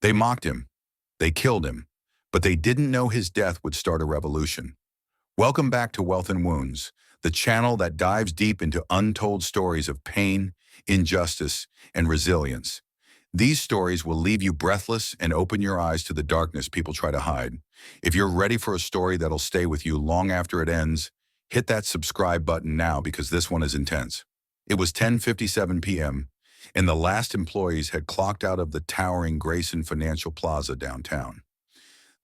They mocked him. They killed him. But they didn't know his death would start a revolution. Welcome back to Wealth and Wounds, the channel that dives deep into untold stories of pain, injustice, and resilience. These stories will leave you breathless and open your eyes to the darkness people try to hide. If you're ready for a story that'll stay with you long after it ends, hit that subscribe button now because this one is intense. It was 10:57 p.m., and the last employees had clocked out of the towering Grayson Financial Plaza downtown.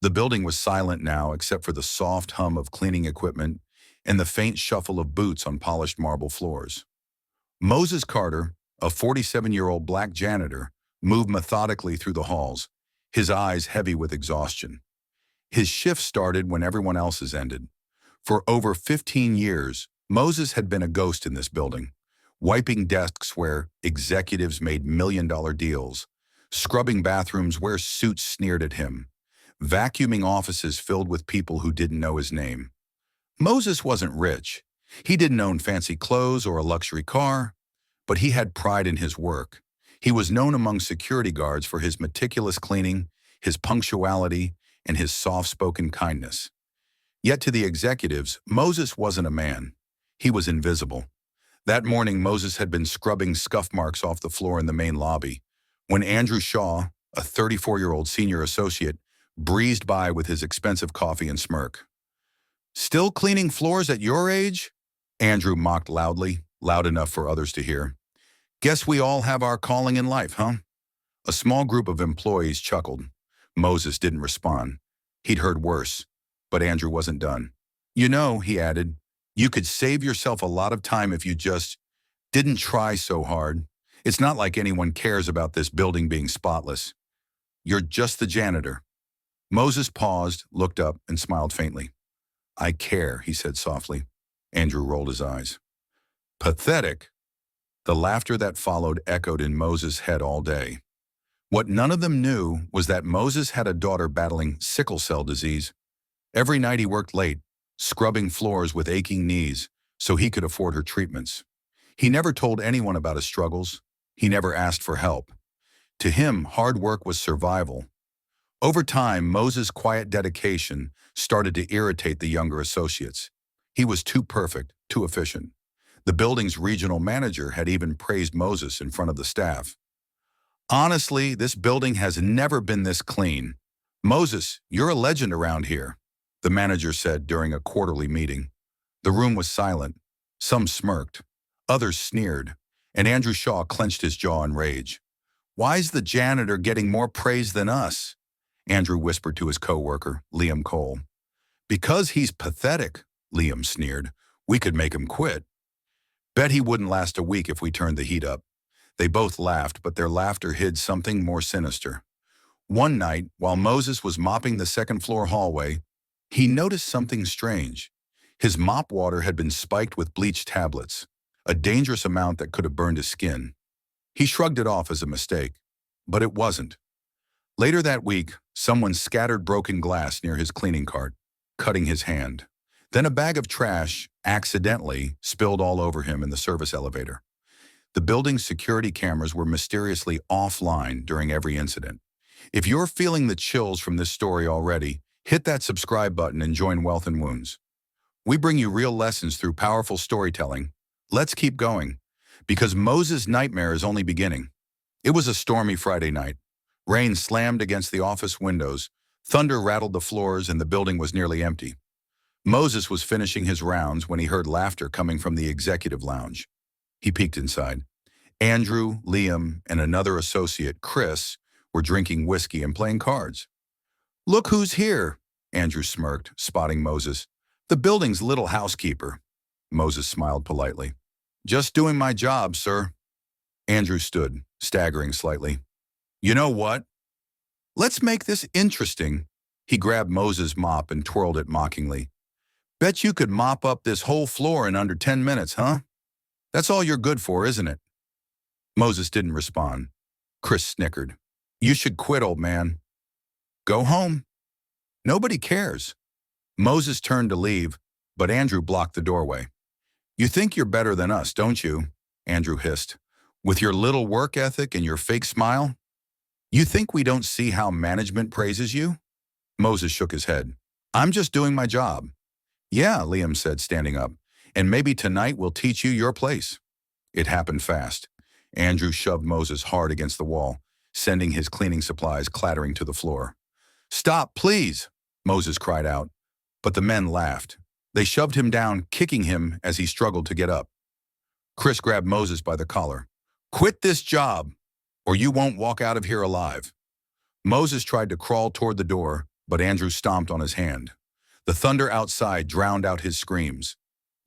The building was silent now except for the soft hum of cleaning equipment and the faint shuffle of boots on polished marble floors. Moses Carter, a 47-year-old black janitor, moved methodically through the halls, his eyes heavy with exhaustion. His shift started when everyone else's ended. For over 15 years, Moses had been a ghost in this building, wiping desks where executives made million-dollar deals, scrubbing bathrooms where suits sneered at him, vacuuming offices filled with people who didn't know his name. Moses wasn't rich. He didn't own fancy clothes or a luxury car, but he had pride in his work. He was known among security guards for his meticulous cleaning, his punctuality, and his soft-spoken kindness. Yet to the executives, Moses wasn't a man. He was invisible. That morning, Moses had been scrubbing scuff marks off the floor in the main lobby when Andrew Shaw, a 34-year-old senior associate, breezed by with his expensive coffee and smirk. "Still cleaning floors at your age?" Andrew mocked loudly, loud enough for others to hear. "Guess we all have our calling in life, huh?" A small group of employees chuckled. Moses didn't respond. He'd heard worse, but Andrew wasn't done. "You know," he added, "you could save yourself a lot of time if you just didn't try so hard. It's not like anyone cares about this building being spotless. You're just the janitor." Moses paused, looked up, and smiled faintly. "I care," he said softly. Andrew rolled his eyes. "Pathetic." The laughter that followed echoed in Moses' head all day. What none of them knew was that Moses had a daughter battling sickle cell disease. Every night he worked late, scrubbing floors with aching knees so he could afford her treatments. He never told anyone about his struggles. He never asked for help. To him, hard work was survival. Over time, Moses' quiet dedication started to irritate the younger associates. He was too perfect, too efficient. The building's regional manager had even praised Moses in front of the staff. "Honestly, this building has never been this clean. Moses, you're a legend around here," the manager said during a quarterly meeting. The room was silent. Some smirked. Others sneered. And Andrew Shaw clenched his jaw in rage. "Why's the janitor getting more praise than us?" Andrew whispered to his co-worker, Liam Cole. "Because he's pathetic," Liam sneered. "We could make him quit." "Bet he wouldn't last a week if we turned the heat up." They both laughed, but their laughter hid something more sinister. One night, while Moses was mopping the second-floor hallway, he noticed something strange. His mop water had been spiked with bleach tablets, a dangerous amount that could have burned his skin. He shrugged it off as a mistake, but it wasn't. Later that week, someone scattered broken glass near his cleaning cart, cutting his hand. Then a bag of trash, accidentally, spilled all over him in the service elevator. The building's security cameras were mysteriously offline during every incident. If you're feeling the chills from this story already, hit that subscribe button and join Wealth and Wounds. We bring you real lessons through powerful storytelling. Let's keep going, because Moses' nightmare is only beginning. It was a stormy Friday night. Rain slammed against the office windows, thunder rattled the floors, and the building was nearly empty. Moses was finishing his rounds when he heard laughter coming from the executive lounge. He peeked inside. Andrew, Liam, and another associate, Chris, were drinking whiskey and playing cards. "Look who's here," Andrew smirked, spotting Moses. "The building's little housekeeper." Moses smiled politely. "Just doing my job, sir." Andrew stood, staggering slightly. "You know what? Let's make this interesting." He grabbed Moses' mop and twirled it mockingly. "Bet you could mop up this whole floor in under 10 minutes, huh? That's all you're good for, isn't it?" Moses didn't respond. Chris snickered. "You should quit, old man. Go home. Nobody cares." Moses turned to leave, but Andrew blocked the doorway. "You think you're better than us, don't you?" Andrew hissed. "With your little work ethic and your fake smile?" You think we don't see how management praises you? Moses shook his head. I'm just doing my job. Yeah, Liam said, standing up. And maybe tonight we'll teach you your place. It happened fast. Andrew shoved Moses hard against the wall, sending his cleaning supplies clattering to the floor. Stop, please, Moses cried out. But the men laughed. They shoved him down, kicking him as he struggled to get up. Chris grabbed Moses by the collar. Quit this job, or you won't walk out of here alive. Moses tried to crawl toward the door, but Andrew stomped on his hand. The thunder outside drowned out his screams.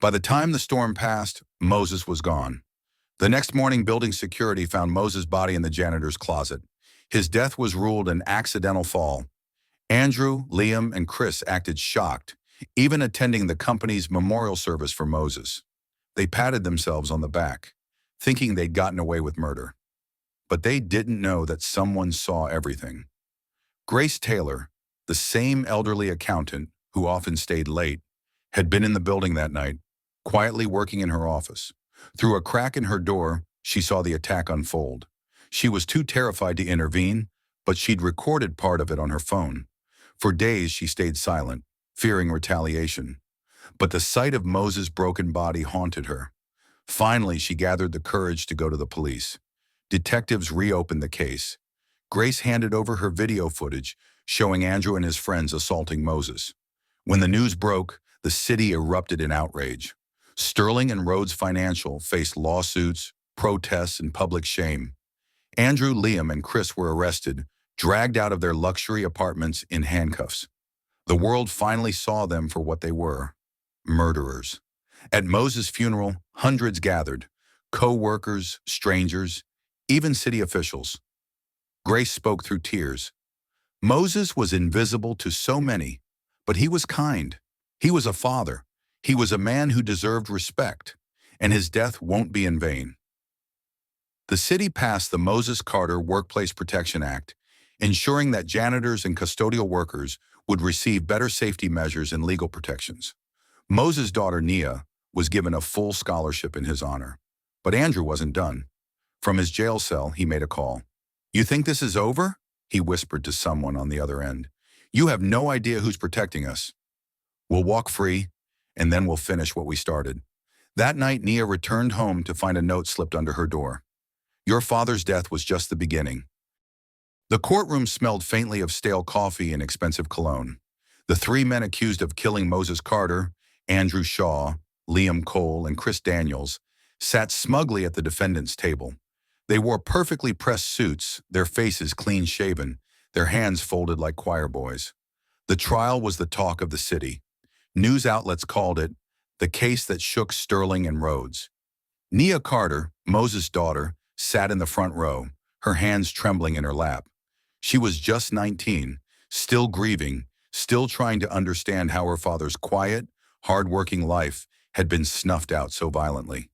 By the time the storm passed, Moses was gone. The next morning, building security found Moses' body in the janitor's closet. His death was ruled an accidental fall. Andrew, Liam, and Chris acted shocked, even attending the company's memorial service for Moses. They patted themselves on the back, thinking they'd gotten away with murder. But they didn't know that someone saw everything. Grace Taylor, the same elderly accountant who often stayed late, had been in the building that night, quietly working in her office. Through a crack in her door, she saw the attack unfold. She was too terrified to intervene, but she'd recorded part of it on her phone. For days, she stayed silent, fearing retaliation. But the sight of Moses' broken body haunted her. Finally, she gathered the courage to go to the police. Detectives reopened the case. Grace handed over her video footage showing Andrew and his friends assaulting Moses. When the news broke, the city erupted in outrage. Sterling and Rhodes Financial faced lawsuits, protests, and public shame. Andrew, Liam, and Chris were arrested, dragged out of their luxury apartments in handcuffs. The world finally saw them for what they were: murderers. At Moses' funeral, hundreds gathered: co-workers, strangers, even city officials. Grace spoke through tears. Moses was invisible to so many, but he was kind. He was a father. He was a man who deserved respect, and his death won't be in vain. The city passed the Moses Carter Workplace Protection Act, ensuring that janitors and custodial workers would receive better safety measures and legal protections. Moses' daughter, Nia, was given a full scholarship in his honor. But Andrew wasn't done. From his jail cell, he made a call. "You think this is over?" he whispered to someone on the other end. "You have no idea who's protecting us. We'll walk free, and then we'll finish what we started." That night, Nia returned home to find a note slipped under her door. "Your father's death was just the beginning." The courtroom smelled faintly of stale coffee and expensive cologne. The three men accused of killing Moses Carter, Andrew Shaw, Liam Cole, and Chris Daniels, sat smugly at the defendant's table. They wore perfectly pressed suits, their faces clean-shaven, their hands folded like choir boys. The trial was the talk of the city. News outlets called it the case that shook Sterling and Rhodes. Nia Carter, Moses' daughter, sat in the front row, her hands trembling in her lap. She was just 19, still grieving, still trying to understand how her father's quiet, hard-working life had been snuffed out so violently.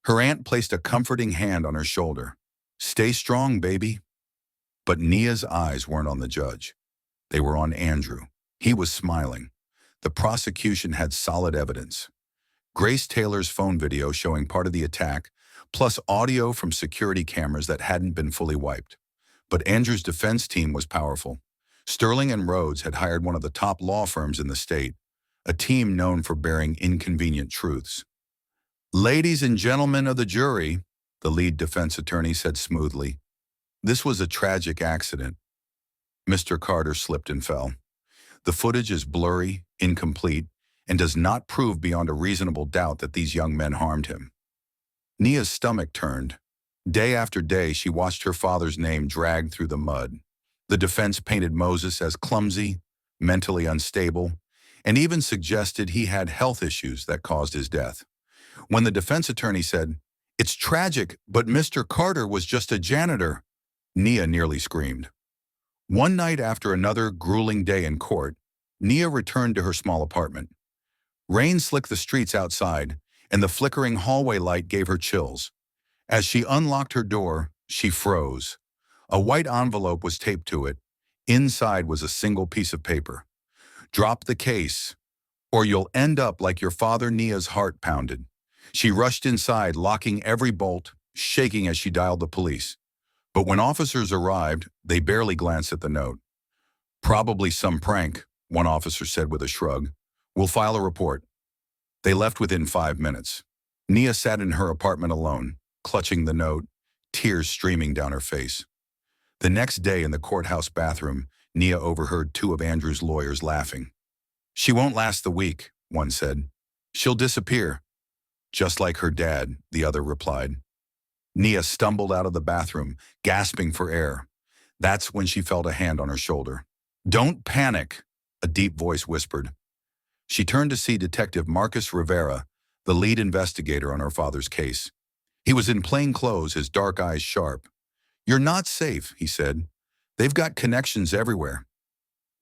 Her aunt placed a comforting hand on her shoulder. "Stay strong, baby." But Nia's eyes weren't on the judge. They were on Andrew. He was smiling. The prosecution had solid evidence. Grace Taylor's phone video showing part of the attack, plus audio from security cameras that hadn't been fully wiped. But Andrew's defense team was powerful. Sterling and Rhodes had hired one of the top law firms in the state, a team known for bearing inconvenient truths. "Ladies and gentlemen of the jury," the lead defense attorney said smoothly, "this was a tragic accident." Mr. Carter slipped and fell. The footage is blurry, incomplete, and does not prove beyond a reasonable doubt that these young men harmed him. Nia's stomach turned. Day after day, she watched her father's name dragged through the mud. The defense painted Moses as clumsy, mentally unstable, and even suggested he had health issues that caused his death. When the defense attorney said, "It's tragic, but Mr. Carter was just a janitor," Nia nearly screamed. One night after another grueling day in court, Nia returned to her small apartment. Rain slicked the streets outside, and the flickering hallway light gave her chills. As she unlocked her door, she froze. A white envelope was taped to it. Inside was a single piece of paper. "Drop the case, or you'll end up like your father." Nia's heart pounded. She rushed inside, locking every bolt, shaking as she dialed the police. But when officers arrived, they barely glanced at the note. "Probably some prank," one officer said with a shrug. "We'll file a report." They left within 5 minutes. Nia sat in her apartment alone, clutching the note, tears streaming down her face. The next day in the courthouse bathroom, Nia overheard two of Andrew's lawyers laughing. "She won't last the week," one said. "She'll disappear." "Just like her dad," the other replied. Nia stumbled out of the bathroom, gasping for air. That's when she felt a hand on her shoulder. "Don't panic," a deep voice whispered. She turned to see Detective Marcus Rivera, the lead investigator on her father's case. He was in plain clothes, his dark eyes sharp. "You're not safe," he said. "They've got connections everywhere.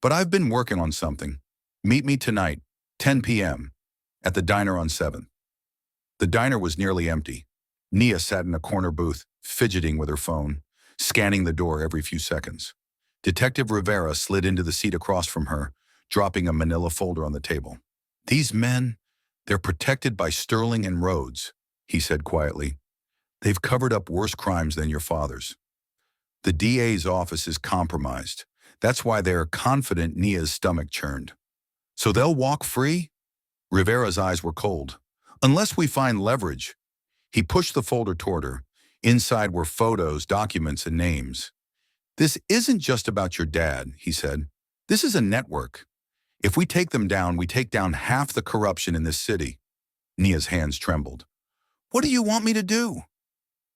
But I've been working on something. Meet me tonight, 10 p.m., at the diner on 7th. The diner was nearly empty. Nia sat in a corner booth, fidgeting with her phone, scanning the door every few seconds. Detective Rivera slid into the seat across from her, dropping a manila folder on the table. "These men, they're protected by Sterling and Rhodes," he said quietly. "They've covered up worse crimes than your father's. The DA's office is compromised. That's why they're confident." Nia's stomach churned. "So they'll walk free?" Rivera's eyes were cold. "Unless we find leverage." He pushed the folder toward her. Inside were photos, documents, and names. "This isn't just about your dad," he said. "This is a network. If we take them down, we take down half the corruption in this city." Nia's hands trembled. "What do you want me to do?"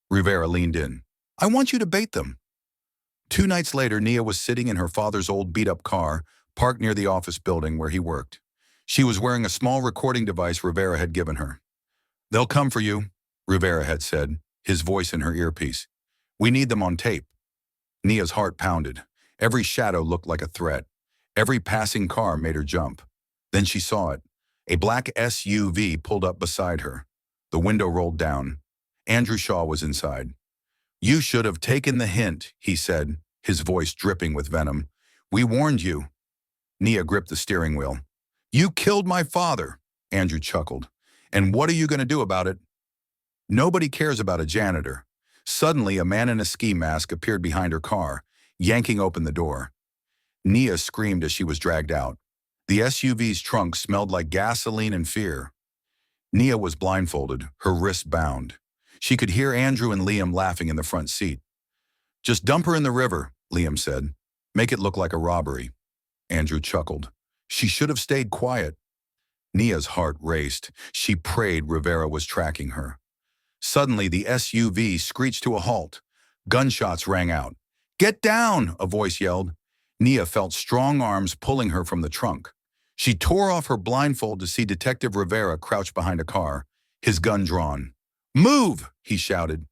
Rivera leaned in. "I want you to bait them." 2 nights later, Nia was sitting in her father's old beat-up car, parked near the office building where he worked. She was wearing a small recording device Rivera had given her. "They'll come for you," Rivera had said, his voice in her earpiece. "We need them on tape." Nia's heart pounded. Every shadow looked like a threat. Every passing car made her jump. Then she saw it. A black SUV pulled up beside her. The window rolled down. Andrew Shaw was inside. "You should have taken the hint," he said, his voice dripping with venom. "We warned you." Nia gripped the steering wheel. "You killed my father," Andrew chuckled. "And what are you going to do about it?" Nobody cares about a janitor. Suddenly, a man in a ski mask appeared behind her car, yanking open the door. Nia screamed as she was dragged out. The SUV's trunk smelled like gasoline and fear. Nia was blindfolded, her wrists bound. She could hear Andrew and Liam laughing in the front seat. "Just dump her in the river," Liam said. "Make it look like a robbery." Andrew chuckled. "She should have stayed quiet." Nia's heart raced. She prayed Rivera was tracking her. Suddenly, the SUV screeched to a halt. Gunshots rang out. "Get down!" a voice yelled. Nia felt strong arms pulling her from the trunk. She tore off her blindfold to see Detective Rivera crouched behind a car, his gun drawn. "Move!" he shouted.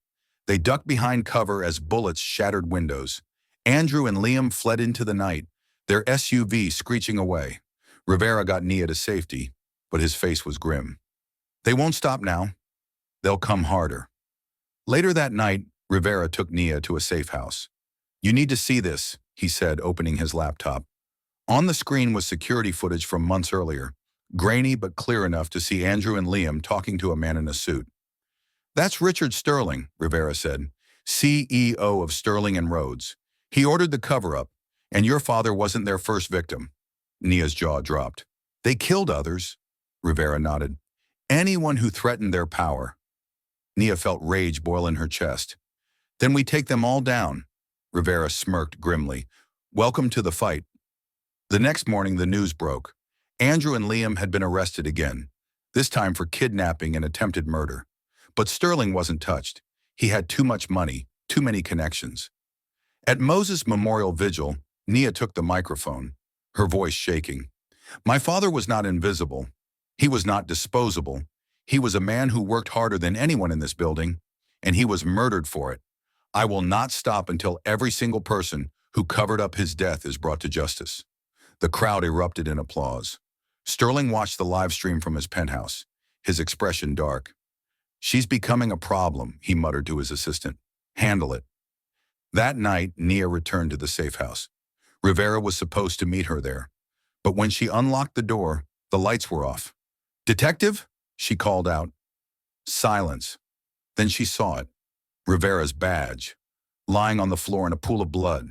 They ducked behind cover as bullets shattered windows. Andrew and Liam fled into the night, their SUV screeching away. Rivera got Nia to safety, but his face was grim. "They won't stop now. They'll come harder." Later that night, Rivera took Nia to a safe house. "You need to see this," he said, opening his laptop. On the screen was security footage from months earlier, grainy but clear enough to see Andrew and Liam talking to a man in a suit. "That's Richard Sterling," Rivera said, "CEO of Sterling and Rhodes. He ordered the cover-up, and your father wasn't their first victim." Nia's jaw dropped. "They killed others," Rivera nodded. "Anyone who threatened their power." Nia felt rage boil in her chest. "Then we take them all down." Rivera smirked grimly. "Welcome to the fight." The next morning, the news broke. Andrew and Liam had been arrested again, this time for kidnapping and attempted murder. But Sterling wasn't touched. He had too much money, too many connections. At Moses' memorial vigil, Nia took the microphone, her voice shaking. "My father was not invisible. He was not disposable. He was a man who worked harder than anyone in this building, and he was murdered for it. I will not stop until every single person who covered up his death is brought to justice." The crowd erupted in applause. Sterling watched the live stream from his penthouse, his expression dark. "She's becoming a problem," he muttered to his assistant. "Handle it." That night, Nia returned to the safe house. Rivera was supposed to meet her there. But when she unlocked the door, the lights were off. "Detective?" she called out. Silence. Then she saw it. Rivera's badge. lying on the floor in a pool of blood.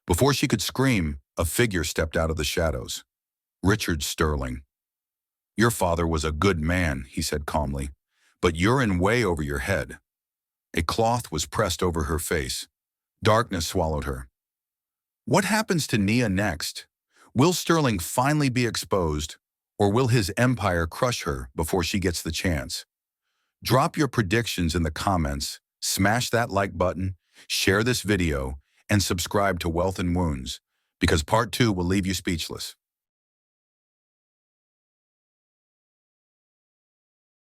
Before she could scream, a figure stepped out of the shadows. Richard Sterling. "Your father was a good man," he said calmly, "but you're in way over your head." A cloth was pressed over her face. Darkness swallowed her. What happens to Nia next? Will Sterling finally be exposed, or will his empire crush her before she gets the chance? Drop your predictions in the comments, smash that like button, share this video, and subscribe to Wealth and Wounds, because part 2 will leave you speechless.